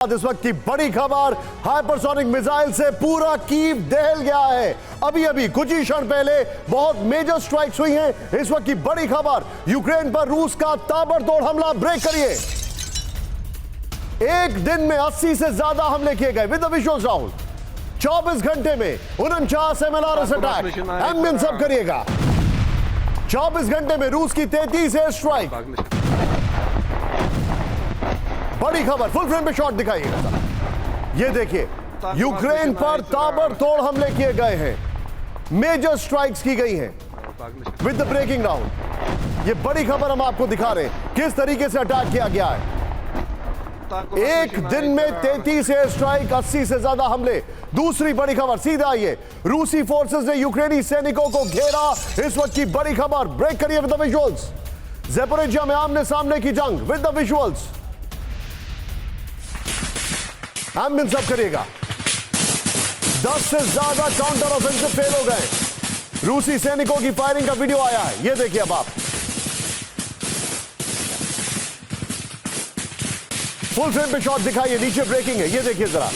इस वक्त की बड़ी खबर, हाइपरसोनिक मिसाइल से पूरा कीव दहल गया है। अभी अभी कुछ ही क्षण पहले बहुत मेजर स्ट्राइक्स हुई हैं। इस वक्त की बड़ी खबर, यूक्रेन पर रूस का ताबड़तोड़ हमला। ब्रेक करिए। एक दिन में 80 से ज्यादा हमले किए गए विद द विजुअल्स। राहुल, 24 घंटे में 49 MLRS अटैक। एम्बियन सब करिएगा। 24 घंटे में रूस की 33 एयर स्ट्राइक। बड़ी खबर, फुल फ्रेम पे शॉट दिखाइएगा। ये देखिए, यूक्रेन पर ताबड़तोड़ हमले किए गए हैं, मेजर स्ट्राइक्स की गई हैं विद द ब्रेकिंग डाउन। ये बड़ी खबर हम आपको दिखा रहे हैं किस तरीके से अटैक किया गया है। एक दिन में 33 एयर स्ट्राइक, 80 से ज्यादा हमले। दूसरी बड़ी खबर, सीधा आइए, रूसी फोर्सेस ने यूक्रेनी सैनिकों को घेरा। इस वक्त की बड़ी खबर, ब्रेक करिए विद द विजुअल्स। ज़ेपोरिज़िया में आमने सामने की जंग विद द विजुअल्स। एम्बियन सब करिएगा। 10 से ज्यादा काउंटर ऑफेंसिव फेल हो गए। रूसी सैनिकों की फायरिंग का वीडियो आया है, ये देखिए अब आप। फुल फ्रेम पे शॉट दिखाइए, नीचे ब्रेकिंग है, ये देखिए जरा।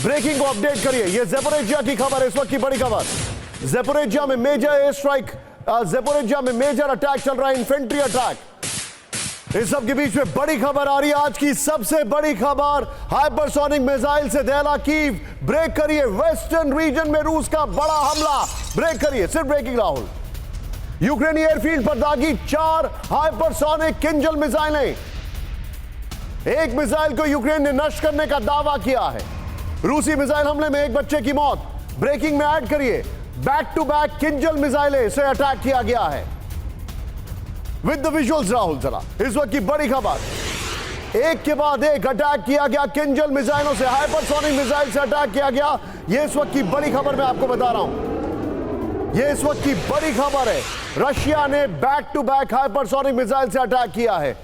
ब्रेकिंग को अपडेट करिए। ये ज़ेपोरिज़िया की खबर है, इस वक्त की बड़ी खबर। ज़ेपोरिज़िया में मेजर एयर स्ट्राइक, ज़ेपोरिज़िया में मेजर अटैक चल रहा है, इन्फेंट्री अटैक। इस सब के बीच में बड़ी खबर आ रही है, आज की सबसे बड़ी खबर, हाइपरसोनिक मिसाइल से दहला कीव। ब्रेक करिए। वेस्टर्न रीजन में रूस का बड़ा हमला। ब्रेक करिए, सिर्फ ब्रेकिंग। राहुल, यूक्रेनी एयरफील्ड पर दागी 4 हाइपरसोनिक किंजल मिसाइलें। एक मिसाइल को यूक्रेन ने नष्ट करने का दावा किया है। रूसी मिसाइल हमले में एक बच्चे की मौत। ब्रेकिंग में ऐड करिए, बैक टू बैक किंजल मिसाइलें से अटैक किया गया है विद द विजुअल्स। राहुल, जरा इस वक्त की बड़ी खबर, एक के बाद एक अटैक किया गया किंजल मिसाइलों से, हाइपरसोनिक मिसाइल से अटैक किया गया। ये इस वक्त की बड़ी खबर मैं आपको बता रहा हूं। ये इस वक्त की बड़ी खबर है, रशिया ने back to back hypersonic missile से अटैक किया है।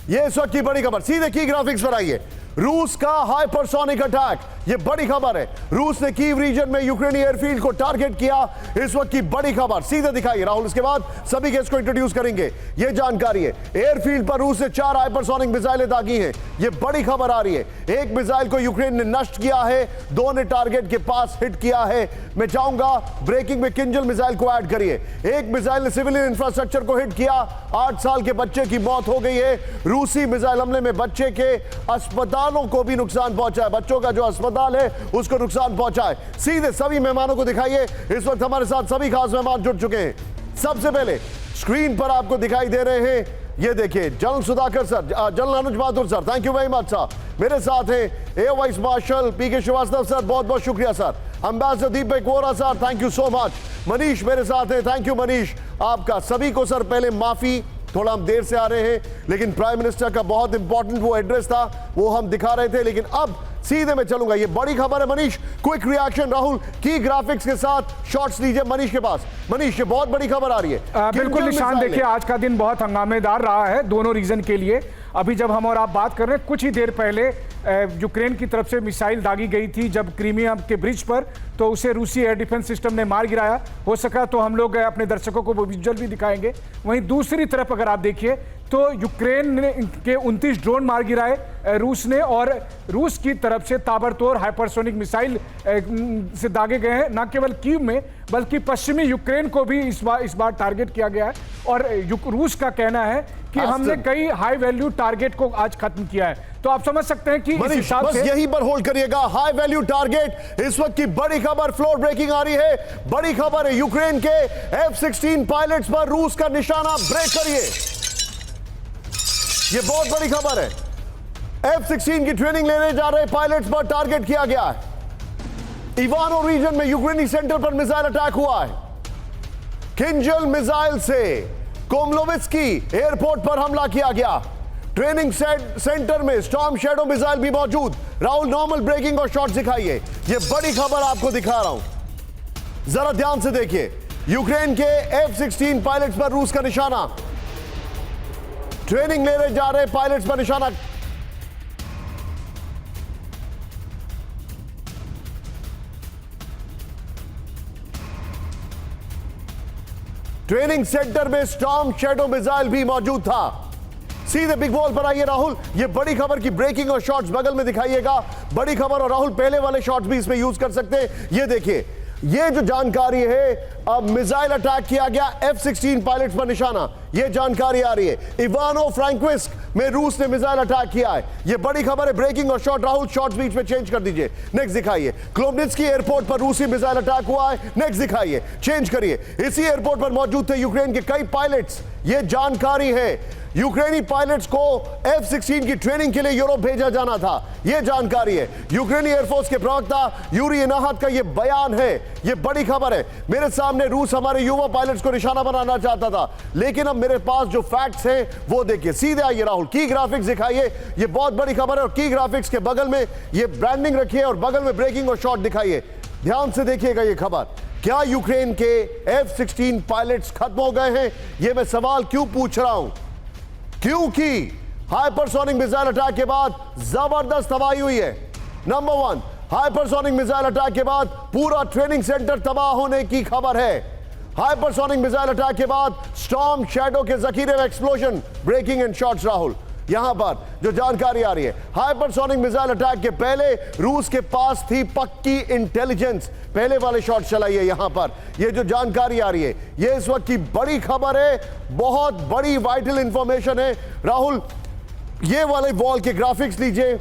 ये इस वक्त की बड़ी खबर, सीधे की ग्राफिक्स पर आइए। रूस का हाइपरसोनिक अटैक, ये बड़ी खबर है। रूस ने कीव रीजन में यूक्रेनी एयरफील्ड को टारगेट किया। इस वक्त की बड़ी खबर, सीधे दिखाइए राहुल। इसके बाद सभी गेस्ट को इंट्रोड्यूस करेंगे। ये जानकारी है, एयरफील्ड पर रूस ने 4 हाइपरसोनिक मिसाइलें दागी हैं। ये बड़ी खबर आ रही है। एक मिसाइल को यूक्रेन ने नष्ट किया है, 2 ने टारगेट के पास हिट किया है। मैं चाहूंगा ब्रेकिंग में किंजल मिसाइल को ऐड करिए। एक मिसाइल ने सिविलियन इंफ्रास्ट्रक्चर को हिट किया, 8 साल के बच्चे की मौत हो गई है। रूसी मिसाइल हमले में बच्चे के अस्पतालों को भी नुकसान पहुंचा है। बच्चों का जो अस्पताल है उसको नुकसान पहुंचा है। सीधे सभी मेहमानों को दिखाइए। इस वक्त हमारे साथ सभी खास मेहमान जुड़ चुके हैं। सबसे पहले स्क्रीन पर आपको दिखाई दे रहे हैं, ये देखिए, general Sudhakar sir, general Anuj Bahadur sir, thank you very much sir. मेरे साथ हैं एयर वाइस मार्शल पीके श्रीवास्तव सर, बहुत बहुत शुक्रिया sir. Ambassador Deepak Vora sir, thank you so much. Manish मेरे साथ हैं, थैंक यू मनीष आपका। सभी को सर पहले माफी, थोड़ा हम देर से आ रहे हैं, लेकिन प्राइम मिनिस्टर का बहुत इंपॉर्टेंट वो एड्रेस था, वो हम दिखा रहे थे। लेकिन अब सीधे में चलूंगा, ये बड़ी खबर है। Manish, quick reaction. राहुल, की ग्राफिक्स के साथ शॉट्स लीजिए मनीष के पास। मनीष, ये बहुत बड़ी खबर आ रही है। बिल्कुल निशान, देखिए आज का दिन बहुत हंगामेदार रहा है दोनों रीजन के लिए। अभी जब हम और आप बात कर रहे हैं, कुछ ही देर पहले यूक्रेन की तरफ से मिसाइल दागी गई थी जब क्रीमिया के ब्रिज पर, तो उसे रूसी एयर डिफेंस सिस्टम ने मार गिराया। हो सका तो हम लोग अपने दर्शकों को वो विजुअल भी दिखाएंगे। वहीं दूसरी तरफ अगर आप देखिए तो यूक्रेन ने के 29 ड्रोन मार गिराए रूस ने, और रूस की तरफ से ताबड़तोड़ हाइपरसोनिक मिसाइल से दागे गए हैं। न केवल कीव में बल्कि पश्चिमी यूक्रेन को भी इस बार टारगेट किया गया है। और रूस का कहना है कि हमने कई हाई वैल्यू टारगेट को आज खत्म किया है। तो आप समझ सकते हैं कि इस हिसाब से, यहीं पर होल्ड करिएगा। हाई वैल्यू टारगेट, इस वक्त की बड़ी खबर, फ्लोर ब्रेकिंग आ रही है। बड़ी खबर है, यूक्रेन के F-16 पायलट्स पर रूस का निशाना। ब्रेक करिए, ये बहुत बड़ी खबर है। F-16 की ट्रेनिंग लेने जा रहे पायलट्स पर टारगेट किया गया है। इवानो रीजन में यूक्रेनी सेंटर पर मिसाइल अटैक हुआ है। किंजल मिसाइल से कोमलोविस्की एयरपोर्ट पर हमला किया गया। ट्रेनिंग सेंटर में स्टॉर्म शैडो मिसाइल भी मौजूद। राहुल, नॉर्मल ब्रेकिंग और शॉट दिखाइए। ये बड़ी खबर आपको दिखा रहा हूं, जरा ध्यान से देखिए। यूक्रेन के F-16 पायलट्स पर रूस का निशाना। ट्रेनिंग लेने जा रहे पायलट्स पर निशाना। ट्रेनिंग सेंटर में स्टॉर्म शैडो मिसाइल भी मौजूद था। सीधे बिग बॉल पर आइए राहुल, ये बड़ी खबर की ब्रेकिंग और शॉट्स बगल में दिखाइएगा, बड़ी खबर। और राहुल पहले वाले शॉट्स भी इसमें यूज कर सकते हैं। ये देखिए, ये जो जानकारी है, अब मिसाइल अटैक किया गया F-16 पायलट्स पर निशाना, ये जानकारी आ रही है। इवानो फ्रैंकोविस्क में रूस ने मिसाइल अटैक किया है, ये बड़ी खबर है। ब्रेकिंग और शॉट राहुल, शॉट्स बीच में चेंज कर दीजिए, नेक्स्ट दिखाइए। क्लोमनित्स्की एयरपोर्ट पर रूसी मिसाइल अटैक हुआ है, नेक्स्ट दिखाइए, चेंज करिए। इसी एयरपोर्ट पर मौजूद थे यूक्रेन के कई पायलट्स, ये जानकारी है। यूक्रेनी पायलट्स को F-16 की ट्रेनिंग के लिए यूरोप भेजा जाना था, यह जानकारी है। यूक्रेनी एयरफोर्स के प्रवक्ता यूरी इनाहत का यह बयान है, यह बड़ी खबर है। मेरे सामने रूस हमारे युवा पायलट्स को निशाना बनाना चाहता था, लेकिन अब मेरे पास जो फैक्ट्स हैं वो देखिए। सीधे आइए राहुल, की ग्राफिक्स दिखाइए, यह बहुत बड़ी खबर है। और की ग्राफिक्स के बगल में यह ब्रांडिंग रखिए और बगल में ब्रेकिंग और शॉट दिखाइए। ध्यान से देखिएगा ये खबर। क्या यूक्रेन के F-16 पायलट्स खत्म हो गए हैं? यह मैं सवाल क्यों पूछ रहा हूं? क्योंकि हाइपरसोनिक मिसाइल अटैक के बाद जबरदस्त तबाही हुई है। नंबर 1, हाइपरसोनिक मिसाइल अटैक के बाद पूरा ट्रेनिंग सेंटर तबाह होने की खबर है। हाइपरसोनिक मिसाइल अटैक के बाद स्टॉर्म शैडो के जखीरे में explosion. Breaking and shots Rahul, यहां पर जो जानकारी आ रही है, हाइपरसोनिक मिसाइल अटैक के पहले रूस के पास थी पक्की इंटेलिजेंस। पहले वाले शॉट चलाइए यहां पर, ये जो जानकारी आ रही है, ये इस वक्त की बड़ी खबर है, बहुत बड़ी वाइटल इंफॉर्मेशन है। राहुल, ये वाले वॉल के ग्राफिक्स लीजिए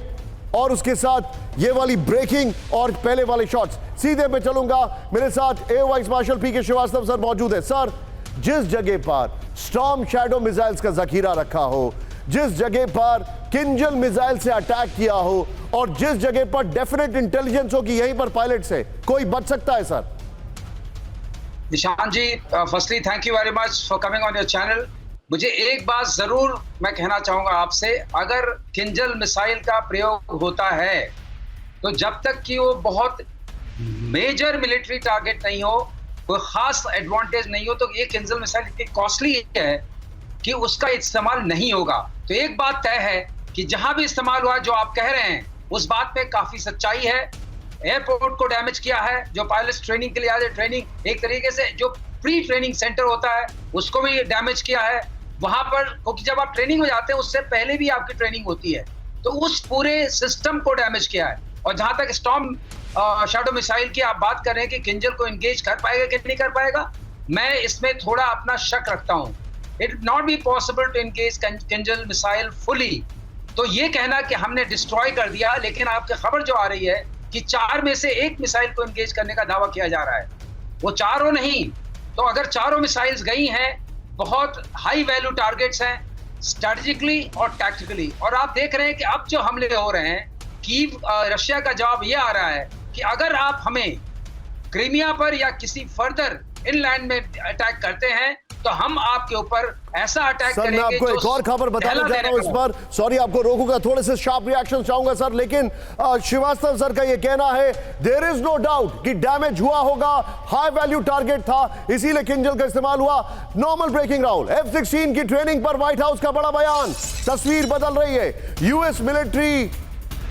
और उसके साथ ये वाली ब्रेकिंग और पहले वाले शॉट्स। सीधे मैं चलूंगा, मेरे साथ एयर वाइस मार्शल पीके श्रीवास्तव सर मौजूद है। सर, जिस जगह पर स्टॉर्म शैडो मिसाइल्स का जखीरा रखा हो, जिस जगह पर किंजल मिसाइल से अटैक किया हो और जिस जगह पर डेफिनेट इंटेलिजेंस हो कि यहीं पर पायलट्स है, कोई बच सकता है sir? Nishan ji, firstly thank you very much for coming on your channel. मुझे एक बात जरूर मैं कहना चाहूंगा आपसे, अगर किंजल मिसाइल का प्रयोग होता है तो जब तक कि वो बहुत मेजर मिलिट्री टारगेट नहीं हो, कोई खास एडवांटेज नहीं हो, तो ये किंजल मिसाइल इतनी कॉस्टली है कि उसका इस्तेमाल नहीं होगा। तो एक बात तय है कि जहां भी इस्तेमाल हुआ, जो आप कह रहे हैं उस बात पे काफी सच्चाई है। एयरपोर्ट को डैमेज किया है, जो पायलट्स ट्रेनिंग के लिए आए, ट्रेनिंग एक तरीके से जो प्री ट्रेनिंग सेंटर होता है उसको भी डैमेज किया है वहां पर, क्योंकि जब आप ट्रेनिंग में जाते हैं उससे पहले भी आपकी ट्रेनिंग होती है, तो उस पूरे सिस्टम को डैमेज किया है। और जहां तक स्टॉर्म शैडो मिसाइल की आप बात कर रहे हैं कि किंजल को एंगेज कर पाएगा कि नहीं कर पाएगा, मैं इसमें थोड़ा अपना शक रखता हूं। It not be possible to engage Kinzhal missile fully. तो ये कहना कि हमने डिस्ट्रॉय कर दिया, लेकिन आपकी खबर जो आ रही है कि 4 में से 1 मिसाइल को एंगेज करने का दावा किया जा रहा है, वो चारों नहीं। तो अगर चारों मिसाइल्स गई हैं, बहुत हाई वैल्यू टारगेट्स हैं स्ट्रेटेजिकली और टैक्टिकली। और आप देख रहे हैं कि अब जो हमले हो रहे हैं, कीव रशिया का जवाब ये आ रहा है कि अगर आप हमें क्रीमिया पर या किसी फर्दर इनलैंड में अटैक करते हैं तो हम आपके ऊपर ऐसा अटैक सर, करेंगे। मैं आपको एक और खबर बताने जा रहा हूं इस पर, सॉरी आपको रोकूंगा, थोड़े से शार्प रिएक्शन चाहूंगा सर, लेकिन श्रीवास्तव सर का ये कहना है देयर इज नो डाउट कि डैमेज हुआ होगा, हाई वैल्यू टारगेट था, इसीलिए किंजल का इस्तेमाल हुआ। नॉर्मल ब्रेकिंग राहुल, F-16 की ट्रेनिंग पर व्हाइट हाउस का बड़ा बयान, तस्वीर बदल रही है। यूएस मिलिट्री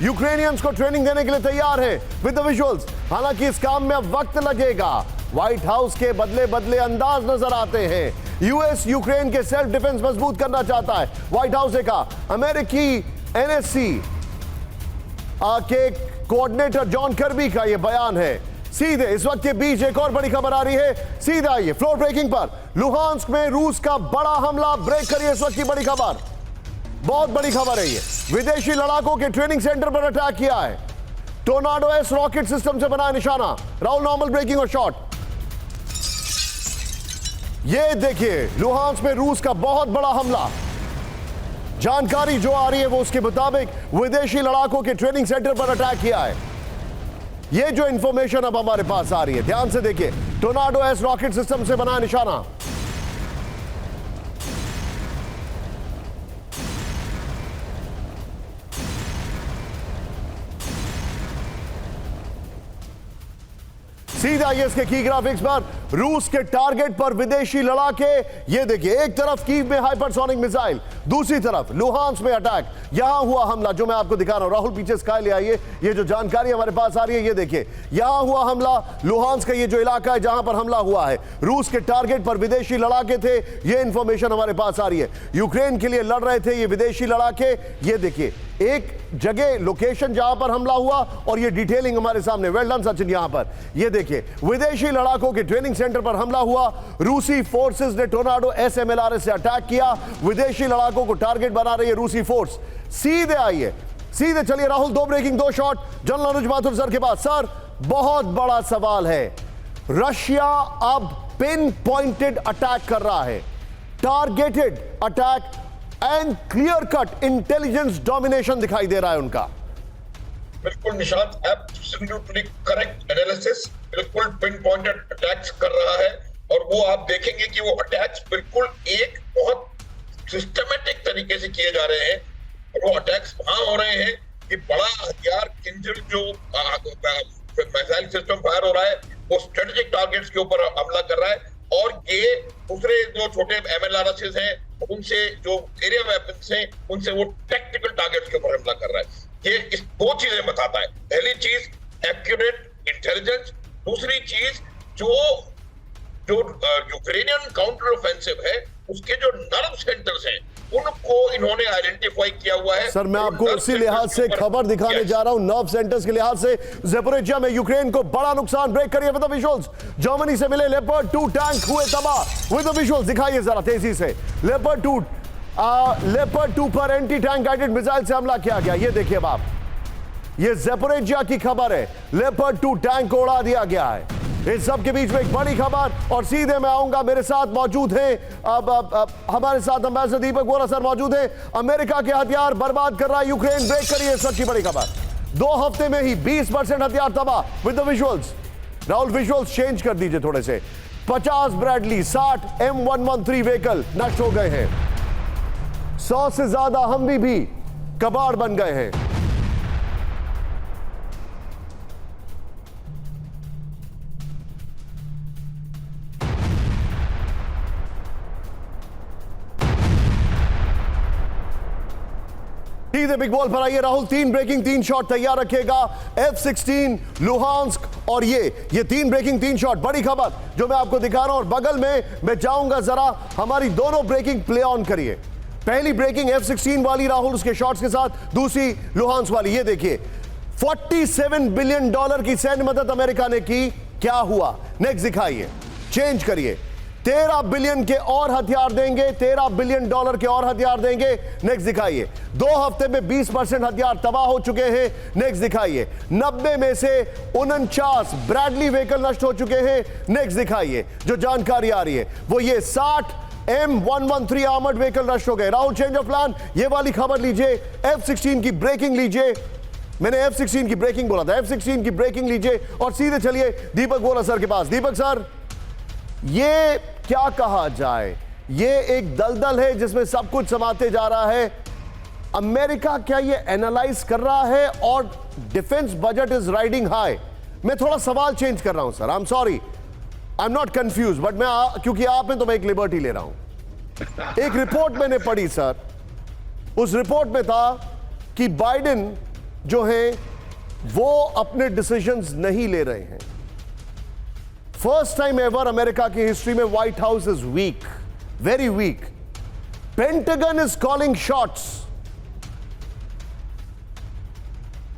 यूक्रेनियंस को ट्रेनिंग देने के लिए तैयार है विद द विजुअल्स। हालांकि इस काम में वक्त लगेगा, व्हाइट हाउस के बदले बदले अंदाज नजर आते हैं। यूएस यूक्रेन के सेल्फ डिफेंस मजबूत करना चाहता है, व्हाइट हाउस ने कहा। अमेरिकी NSC के कोऑर्डिनेटर जॉन कर्बी का यह बयान है। सीधे इस वक्त के बीच एक और बड़ी खबर आ रही है, सीधा आइए फ्लोर ब्रेकिंग पर। लुहांस्क में रूस का बड़ा हमला, ब्रेक करिए इस वक्त की बड़ी खबर, बहुत बड़ी खबर है ये। विदेशी लड़ाकों के ट्रेनिंग सेंटर पर अटैक किया है, टोर्नाडो S रॉकेट सिस्टम से बना निशाना। राहुल, नॉर्मल ब्रेकिंग और शॉट, ये देखिए लुहांस्क में रूस का बहुत बड़ा हमला। जानकारी जो आ रही है वो उसके मुताबिक विदेशी लड़ाकों के ट्रेनिंग सेंटर पर अटैक किया है। ये जो इंफॉर्मेशन अब हमारे पास आ रही है, ध्यान से देखिए, टोर्नाडो S रॉकेट सिस्टम से बना निशाना। सीधे आइए इसके की ग्राफिक्स पर। रूस के टारगेट पर विदेशी लड़ाके, ये देखिए, एक तरफ कीव में हाइपरसोनिक मिसाइल, दूसरी तरफ लुहांस्क में अटैक। यहां हुआ हमला जो मैं आपको दिखा रहा हूं। राहुल पीछे स्काई ले आइए, ये जो जानकारी हमारे पास आ रही है, ये देखिए, यहां हुआ हमला। लुहांस्क का ये जो इलाका है जहां पर हमला हुआ है, रूस के टारगेट पर विदेशी लड़ाके थे, ये इंफॉर्मेशन हमारे पास आ रही है। यूक्रेन के लिए लड़ रहे थे ये विदेशी लड़ाके। ये देखिए एक जगह लोकेशन जहां पर हमला हुआ और ये डिटेलिंग हमारे सामने। Well done Sachin. यहां पर ये देखिए विदेशी लड़ाकों के ट्रेनिंग सेंटर पर हमला हुआ। रूसी फोर्सेस ने टोर्नाडो SMLRS से अटैक किया। विदेशी लड़ाकों को टारगेट बना रही है रूसी फोर्स। सीधे आइए, सीधे चलिए राहुल, दो ब्रेकिंग, दो शॉट जनरल अनुज माथुर सर के पास। सर, बहुत बड़ा सवाल है। रशिया अब पिन पॉइंटेड अटैक कर रहा है, targeted attack and clear cut intelligence domination दिखाई दे रहा है उनका। बिल्कुल निशांत, एब्सोल्युटली करेक्ट एनालिसिस। बिल्कुल पिन पॉइंटेड अटैक्स कर रहा है और वो आप देखेंगे कि वो अटैक्स बिल्कुल एक बहुत सिस्टमेटिक तरीके से किए जा रहे हैं। और वो अटैक्स वहां हो रहे हैं कि बड़ा हथियार किंजल जो मिसाइल सिस्टम फायर हो रहा है वो स्ट्रेटेजिक टारगेट्स के ऊपर हमला कर रहा है। और ये दूसरे जो छोटे MLRS हैं उनसे, जो एरिया वेपन्स हैं उनसे वो टेक्निकल टारगेट्स के ऊपर हमला कर रहा है। ये इस दो चीजें बताता है। पहली चीज एक्यूरेट इंटेलिजेंस, दूसरी चीज जो यूक्रेनियन काउंटर ऑफेंसिव है उसके जो नर्व सेंटर्स हैं उनको इन्होंने आइडेंटिफाई किया हुआ है। सर, मैं आपको उसी लिहाज से खबर दिखाने जा रहा हूं, नर्व सेंटर्स के लिहाज से। ज़ेपोरिज़िया में यूक्रेन को बड़ा नुकसान। ब्रेक करिए विद द विजुअल्स। जर्मनी से मिले लेपर्ड 2 टैंक हुए तबाह। विद द विजुअल्स दिखाइए जरा तेजी से। लेपर्ड 2 पर एंटी टैंक गाइडेड मिसाइल से हमला किया गया। ये देखिए अब आप, ये ज़ेपोरिज़िया की खबर है। लेपर्ड 2 टैंक को उड़ा दिया गया है। इस सब के बीच में एक बड़ी खबर, और सीधे मैं आऊंगा, मेरे साथ मौजूद हैं अब हमारे साथ एम्बेसडर दीपक बोरा सर मौजूद हैं। अमेरिका के हथियार बर्बाद कर रहा है यूक्रेन। ब्रेक करिए, सच्ची बड़ी खबर। 2 हफ्ते में ही 20% हथियार तबाह। With the visuals Rahul, visuals change कर दीजिए थोड़े से। 50 ब्रैडली, 60 M113 व्हीकल नष्ट हो गए हैं। 100 से ज्यादा हमवी भी कबाड़ बन गए हैं। सीधे बिग बॉल पर आइए राहुल। 3 ब्रेकिंग 3 शॉट तैयार रखिएगा। F-16, लुहांस्क और ये 3 ब्रेकिंग 3 शॉट, बड़ी खबर जो मैं आपको दिखा रहा हूं। और बगल में मैं जाऊंगा, जरा हमारी दोनों ब्रेकिंग प्ले ऑन करिए। पहली ब्रेकिंग F-16 वाली राहुल, उसके शॉट्स के साथ, दूसरी लुहांस्क वाली। ये देखिए, $47 बिलियन की सैन्य मदद अमेरिका ने की। क्या हुआ नेक्स्ट दिखाइए, चेंज करिए। 13 बिलियन के और हथियार देंगे, $13 बिलियन के और हथियार देंगे। नेक्स्ट दिखाइए। 2 हफ्ते में 20% हथियार तबाह हो चुके हैं। नेक्स्ट दिखाइए। 90 में से 49 ब्रैडली व्हीकल नष्ट हो चुके हैं। नेक्स्ट दिखाइए। जो जानकारी आ रही है वो ये 60 M113 आर्मर्ड व्हीकल नष्ट हो गए। राहुल, चेंज ऑफ प्लान, ये वाली खबर लीजिए। F-16 की ब्रेकिंग लीजिए। मैंने F-16 की ब्रेकिंग बोला था, F-16 की ब्रेकिंग लीजिए। और सीधे चलिए दीपक बोरा सर के पास। दीपक सर, ये क्या कहा जाए, ये एक दलदल है जिसमें सब कुछ समाते जा रहा है। अमेरिका क्या ये एनालाइज कर रहा है और defence budget is riding high? मैं थोड़ा सवाल चेंज कर रहा हूं sir, I am sorry, I am not confuse, but मैं क्योंकि आप हैं तो मैं एक लिबर्टी ले रहा हूं। एक रिपोर्ट मैंने पढ़ी सर, उस रिपोर्ट में था कि बाइडेन जो है वो अपने डिसीजंस नहीं ले रहे हैं। फर्स्ट टाइम एवर अमेरिका की हिस्ट्री में white house is weak, very weak. Pentagon is calling shots.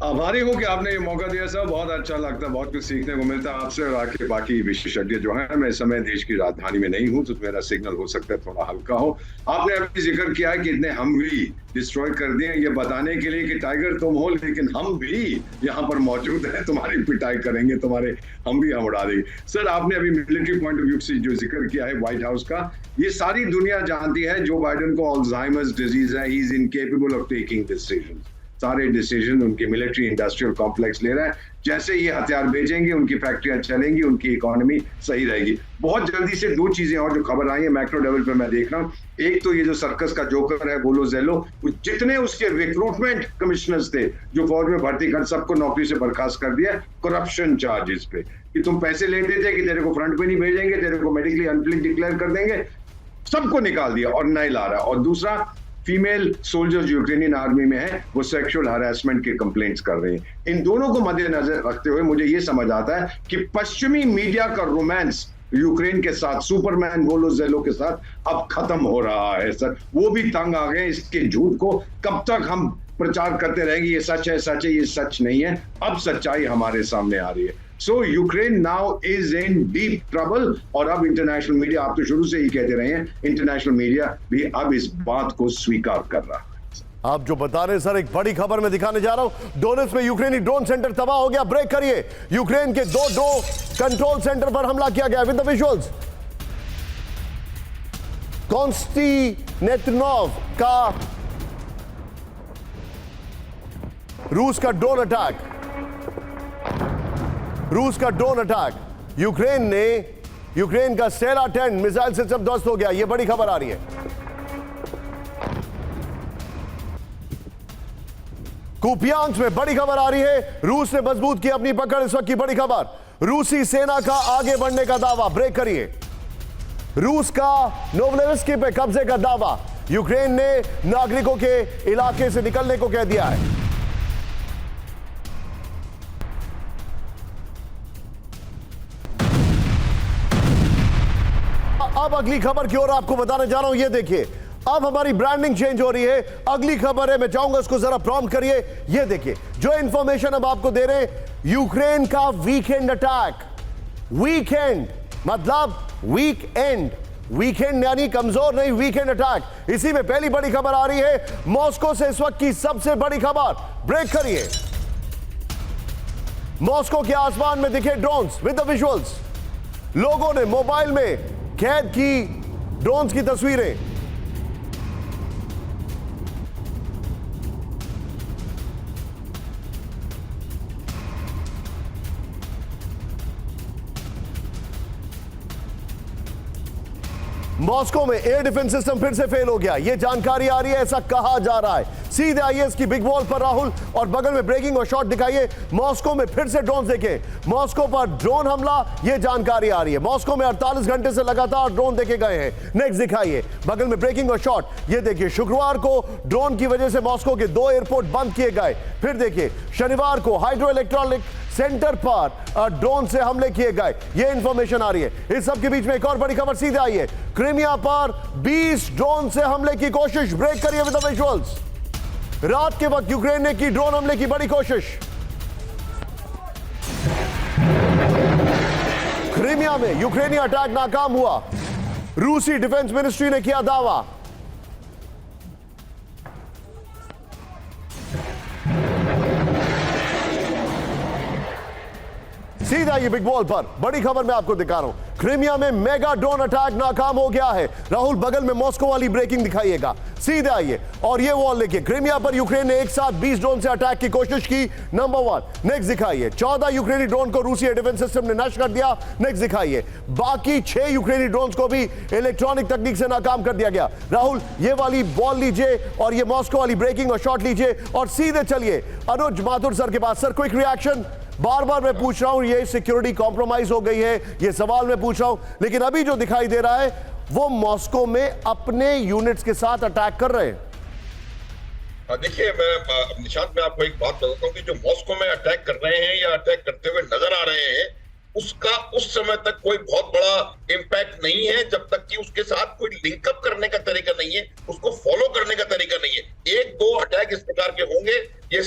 आभारी हूं कि आपने ये मौका दिया सर, बहुत अच्छा लगता है, बहुत कुछ सीखने को मिलता है आपसे और आपके बाकी विशेषज्ञ जो हैं। मैं इस समय देश की राजधानी में नहीं हूं तो मेरा सिग्नल हो सकता है थोड़ा हल्का हो। आपने अभी जिक्र किया है कि इतने हम भी डिस्ट्रॉय कर दिए, ये बताने के लिए कि टाइगर तुम हो लेकिन हम भी यहाँ पर मौजूद हैं, तुम्हारी पिटाई करेंगे, तुम्हारे हम भी हम उड़ा देंगे। सर, आपने अभी मिलिट्री पॉइंट ऑफ व्यू से जो जिक्र किया है व्हाइट हाउस का, ये सारी दुनिया जानती है जो बाइडेन को अल्जाइमर्स डिजीज है, he is incapable of taking decisions. सारे डिसीजन उनके मिलिट्री इंडस्ट्रियल कॉम्प्लेक्स ले रहा है। जैसे ये हथियार भेजेंगे उनकी फैक्ट्रियां चलेंगी, उनकी इकोनॉमी सही रहेगी। बहुत जल्दी से दो चीजें और जो खबर आई है मैक्रो लेवल पे मैं देख रहा हूँ। एक तो ये जो सर्कस का जोकर है वोलो जेलो, जितने उसके रिक्रूटमेंट कमिश्नर्स थे जो फौज में भर्ती कर, सबको नौकरी से बर्खास्त कर दिया करप्शन चार्जेस पे, कि तुम पैसे लेते थे कि तेरे को फ्रंट पे नहीं भेजेंगे, तेरे को मेडिकली अनफिट डिक्लेयर कर देंगे, सबको निकाल दिया और नहीं ला रहा। और दूसरा, फीमेल सोल्जर्स यूक्रेनियन आर्मी में है वो सेक्सुअल हरासमेंट के कंप्लेंट्स कर रहे हैं। इन दोनों को मद्देनजर रखते हुए मुझे ये समझ आता है कि पश्चिमी मीडिया का रोमांस यूक्रेन के साथ, सुपरमैन वोलोजेलो के साथ अब खत्म हो रहा है सर। वो भी तंग आ गए इसके झूठ को। कब तक हम प्रचार करते रहेंगे ये सच है, सच है, ये सच नहीं है। अब सच्चाई हमारे सामने आ रही है। सो Ukraine now is in deep trouble. और अब इंटरनेशनल मीडिया, आप तो शुरू से ही कहते रहे हैं, इंटरनेशनल मीडिया भी अब इस बात को स्वीकार कर रहा है। आप जो बता रहे हैं सर, एक बड़ी खबर मैं दिखाने जा रहा हूं। डोनेट्स्क में यूक्रेनी ड्रोन सेंटर तबाह हो गया। ब्रेक करिए। यूक्रेन के दो कंट्रोल सेंटर पर हमला किया गया। विद द विजुअल्स, कॉन्स्टेंटिनोव का रूस का ड्रोन अटैक। रूस का ड्रोन अटैक। यूक्रेन का स्टेला 10 मिसाइल सिस्टम ध्वस्त हो गया। यह बड़ी खबर आ रही है। कुपियांस्क में बड़ी खबर आ रही है। रूस ने मजबूत की अपनी पकड़। इस वक्त की बड़ी खबर, रूसी सेना का आगे बढ़ने का दावा। ब्रेक करिए। रूस का नोवोसिविर्स्की पे कब्जे का दावा। यूक्रेन ने नागरिकों के इलाके से निकलने को कह दिया है। अब अगली खबर की ओर आपको बताने जा रहा हूं। ये देखिए, अब हमारी ब्रांडिंग चेंज हो रही है। अगली खबर है, मैं चाहूंगा उसको जरा प्रॉम्प्ट करिए। ये देखिए जो इंफॉर्मेशन अब आपको दे रहे हैं, यूक्रेन का वीकेंड अटैक। वीकेंड मतलब वीकेंड, वीकेंड यानी कमजोर नहीं, वीकेंड अटैक। इसी में पहली बड़ी खबर आ रही है मॉस्को से। इस वक्त की सबसे बड़ी खबर, ब्रेक करिए। मॉस्को के आसमान में दिखे ड्रोन्स। विद द विजुअल्स, लोगों ने मोबाइल में कैद की ड्रोन्स की तस्वीरें। मॉस्को में एयर डिफेंस सिस्टम फिर से फेल हो गया। यह जानकारी आ रही है, ऐसा कहा जा रहा है। सीधे आइए इसकी बिग वॉल पर राहुल, और बगल में ब्रेकिंग और शॉट दिखाइए। मॉस्को में फिर से ड्रोन देखे। मॉस्को पर ड्रोन हमला, यह जानकारी आ रही है। मॉस्को में 48 घंटे से लगातार ड्रोन देखे गए हैं। नेक्स्ट दिखाइए, बगल में ब्रेकिंग और शॉट। यह देखिए, शुक्रवार को ड्रोन की वजह से मॉस्को के 2 एयरपोर्ट बंद किए गए। फिर देखिए, शनिवार को हाइड्रो इलेक्ट्रॉनिक सेंटर पर ड्रोन से हमले किए गए। यह इंफॉर्मेशन आ रही है। इस सब के बीच में एक और बड़ी खबर। सीधे आइए, क्रीमिया पर 20 ड्रोन से हमले की कोशिश। ब्रेक करिए विद द विजुअल्स। रात के वक्त यूक्रेन ने की ड्रोन हमले की बड़ी कोशिश। क्रीमिया में यूक्रेनी अटैक नाकाम हुआ। रूसी डिफेंस मिनिस्ट्री ने किया दावा। सीधा ये बिग बॉल पर बड़ी खबर मैं आपको दिखा रहा हूं। क्रीमिया में मेगा ड्रोन अटैक नाकाम हो गया है। राहुल, बगल में मॉस्को वाली ब्रेकिंग दिखाइएगा। सीधे आइए और ये वॉल लेके। क्रीमिया पर यूक्रेन ने एक साथ 20 ड्रोन से अटैक की कोशिश की। नंबर 1। नेक्स्ट दिखाइए, 14 यूक्रेनी ड्रोन को रूसी डिफेंस सिस्टम ने नष्ट कर दिया। नेक्स्ट दिखाइए, बाकी 6 यूक्रेनी ड्रोन को भी इलेक्ट्रॉनिक तकनीक से नाकाम कर दिया गया। राहुल, ये वाली बॉल लीजिए और ये मॉस्को वाली ब्रेकिंग और शॉट लीजिए और सीधे चलिए अनुज माथुर सर के पास। Sir, quick reaction. बार बार मैं पूछ रहा हूं, ये सिक्योरिटी कॉम्प्रोमाइज हो गई है, ये सवाल मैं पूछ रहा हूं, लेकिन अभी जो दिखाई दे रहा है वो मॉस्को में अपने यूनिट्स के साथ अटैक कर रहे हैं। देखिए, मैं निशांत, मैं आपको एक बात बताता हूँ कि जो मॉस्को में अटैक कर रहे हैं या अटैक करते हुए नजर आ रहे हैं, उसका उस समय तक कोई बहुत बड़ा इम्पैक्ट नहीं है जब तक कि उसके साथ कोई लिंकअप करने का तरीका नहीं है, उसको फॉलो करने का तरीका नहीं है। 1-2 अटैक इस प्रकार के होंगे, ये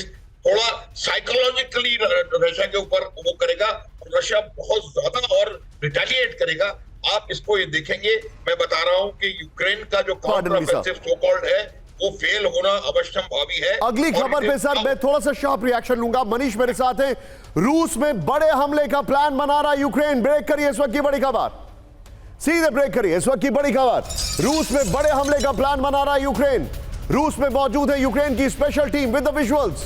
थोड़ा साइकोलॉजिकली रशिया के ऊपर वो करेगा। रशिया बहुत ज्यादा और रिटेलिएट करेगा। आप इसको ये देखेंगे, मैं बता रहा हूं कि यूक्रेन का जो काउंटर ऑफेंसिव सो कॉल्ड है वो फेल होना अवश्यंभावी है। अगली खबर पे सर मैं थोड़ा सा शार्प रिएक्शन लूंगा। मनीष मेरे साथ है। रूस में बड़े हमले का प्लान बना रहा यूक्रेन। ब्रेक करिए इस वक्त की बड़ी खबर। सीधे ब्रेक करिए इस वक्त की बड़ी खबर। रूस में बड़े हमले का प्लान बना रहा यूक्रेन। रूस में मौजूद है यूक्रेन की special team with the visuals.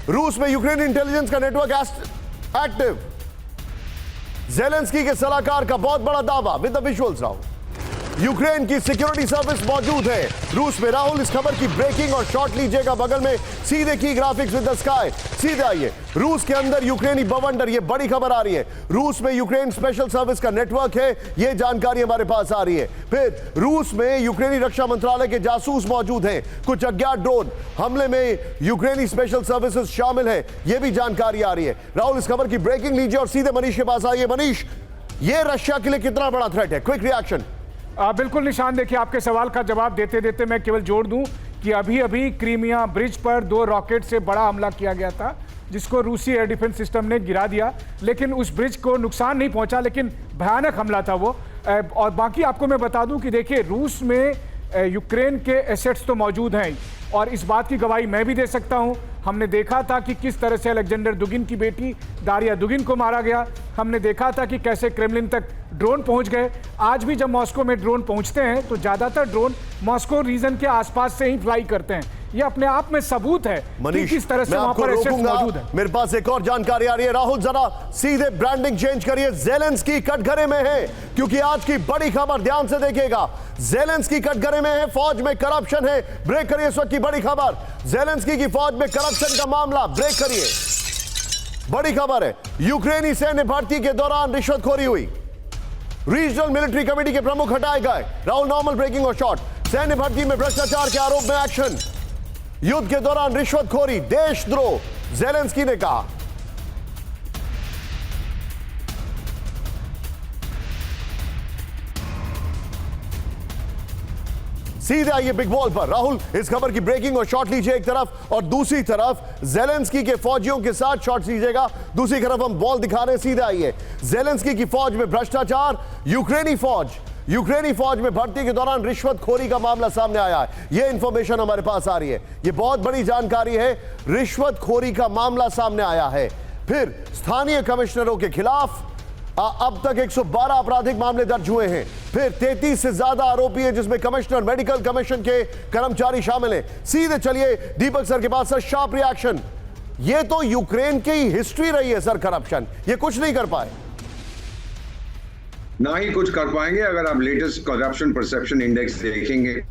रूस में यूक्रेन इंटेलिजेंस का नेटवर्क एक्टिव। जेलेंस्की के सलाहकार का बहुत बड़ा दावा with the visuals. Rahul, Ukraine की सिक्योरिटी सर्विस मौजूद है रूस में। राहुल, इस खबर की ब्रेकिंग और शॉट लीजिएगा बगल में, सीधे की ग्राफिक्स विद द स्काई। सीधे आइए, रूस के अंदर यूक्रेनी बवंडर, ये बड़ी खबर आ रही है। रूस में यूक्रेन स्पेशल सर्विस का नेटवर्क है, ये जानकारी हमारे पास आ रही है। फिर रूस में यूक्रेनी रक्षा मंत्रालय के जासूस मौजूद हैं। कुछ अज्ञात ड्रोन हमले में यूक्रेनी स्पेशल सर्विसेज शामिल है, ये भी जानकारी आ रही है। राहुल, इस खबर की ब्रेकिंग लीजिए और सीधे मनीष के पास आइए। मनीष, ये रशिया के लिए कितना बड़ा थ्रेट है? Quick reaction. बिल्कुल निशान, देखिए आपके सवाल का जवाब देते देते मैं केवल जोड़ दूं कि अभी अभी क्रीमिया ब्रिज पर 2 रॉकेट से बड़ा हमला किया गया था, जिसको रूसी एयर डिफेंस सिस्टम ने गिरा दिया, लेकिन उस ब्रिज को नुकसान नहीं पहुंचा, लेकिन भयानक हमला था वो। और बाकी आपको मैं बता दूं कि देखिए, रूस में यूक्रेन के एसेट्स तो मौजूद हैं, और इस बात की गवाही मैं भी दे सकता हूं। हमने देखा था कि किस तरह से अलेक्जेंडर दुगिन की बेटी दारिया दुगिन को मारा गया। हमने देखा था कि कैसे क्रेमलिन तक ड्रोन पहुंच गए। आज भी जब मॉस्को में ड्रोन पहुंचते हैं तो ज़्यादातर ड्रोन मॉस्को रीजन के आसपास से ही फ्लाई करते हैं। ये अपने आप में सबूत है कि किस तरह से वहां पर एसेट्स मौजूद है। मेरे पास एक और जानकारी आ रही है। राहुल, जरा सीधे ब्रांडिंग चेंज करिए। जेलेंस्की कटघरे में है, क्योंकि आज की बड़ी खबर ध्यान से देखिएगा। जेलेंस्की कटघरे में है, फौज में करप्शन है। ब्रेक करिए इस वक्त की बड़ी खबर। जेलेंस्की की फौज में करप्शन का मामला, ब्रेक करिए। बड़ी खबर है, यूक्रेनी सैन्य भर्ती के दौरान रिश्वतखोरी हुई। रीजनल मिलिट्री कमेटी के प्रमुख हटाए गए। राहुल, नॉर्मल ब्रेकिंग और शॉर्ट। सैन्य भर्ती में भ्रष्टाचार के आरोप में एक्शन। युद्ध के दौरान रिश्वतखोरी, देशद्रोह, जेलेंस्की ने कहा। सीधे आइए बिग बॉल पर। राहुल, इस खबर की ब्रेकिंग और शॉट लीजिए एक तरफ, और दूसरी तरफ जेलेंस्की के फौजियों के साथ शॉट लीजिएगा। दूसरी तरफ हम बॉल दिखा रहे हैं, सीधे आइए। जेलेंस्की की फौज में भ्रष्टाचार, यूक्रेनी फौज में भर्ती के दौरान रिश्वतखोरी का मामला सामने आया है। यह इंफॉर्मेशन हमारे पास आ रही है, यह बहुत बड़ी जानकारी है। रिश्वतखोरी का मामला सामने आया है। फिर स्थानीय कमिश्नरों के खिलाफ अब तक 112 आपराधिक मामले दर्ज हुए हैं। फिर 33 से ज्यादा आरोपी हैं, जिसमें कमिश्नर, मेडिकल कमीशन के कर्मचारी शामिल हैं। सीधे चलिए दीपक सर के पास। Sir, sharp reaction. ये तो यूक्रेन की हिस्ट्री रही है सर, करप्शन। ये कुछ नहीं कर पाए, ना ही कुछ कर पाएंगे। अगर आप लेटेस्ट करप्शन परसेप्शन इंडेक्स देखेंगे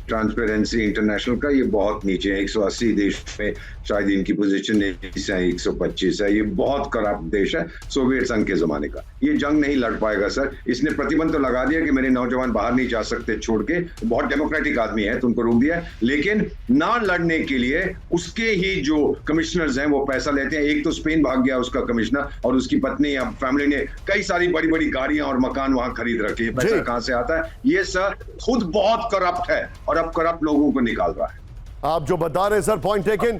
ट्रांसपेरेंसी इंटरनेशनल का, ये बहुत नीचे है। 180 देश में शायद इनकी पोजीशन 125 है। ये बहुत करप्ट देश है, सोवियत संघ के जमाने का। ये जंग नहीं लड़ पाएगा सर। इसने प्रतिबंध तो लगा दिया कि मेरे नौजवान बाहर नहीं जा सकते छोड़ के, बहुत डेमोक्रेटिक आदमी है तो उनको रोक दिया है, लेकिन ना लड़ने के लिए उसके ही जो कमिश्नर्स हैं वो पैसा लेते हैं। एक तो स्पेन भाग गया उसका कमिश्नर, और उसकी पत्नी या फैमिली ने कई सारी बड़ी बड़ी गाड़ियां और मकान वहां खरीद रखे हैं। पैसा कहां से आता है? ये सर खुद बहुत करप्ट है, और अब करप्ट लोगों को निकाल रहा है। आप जो बता रहे हैं सर, पॉइंट टेकन।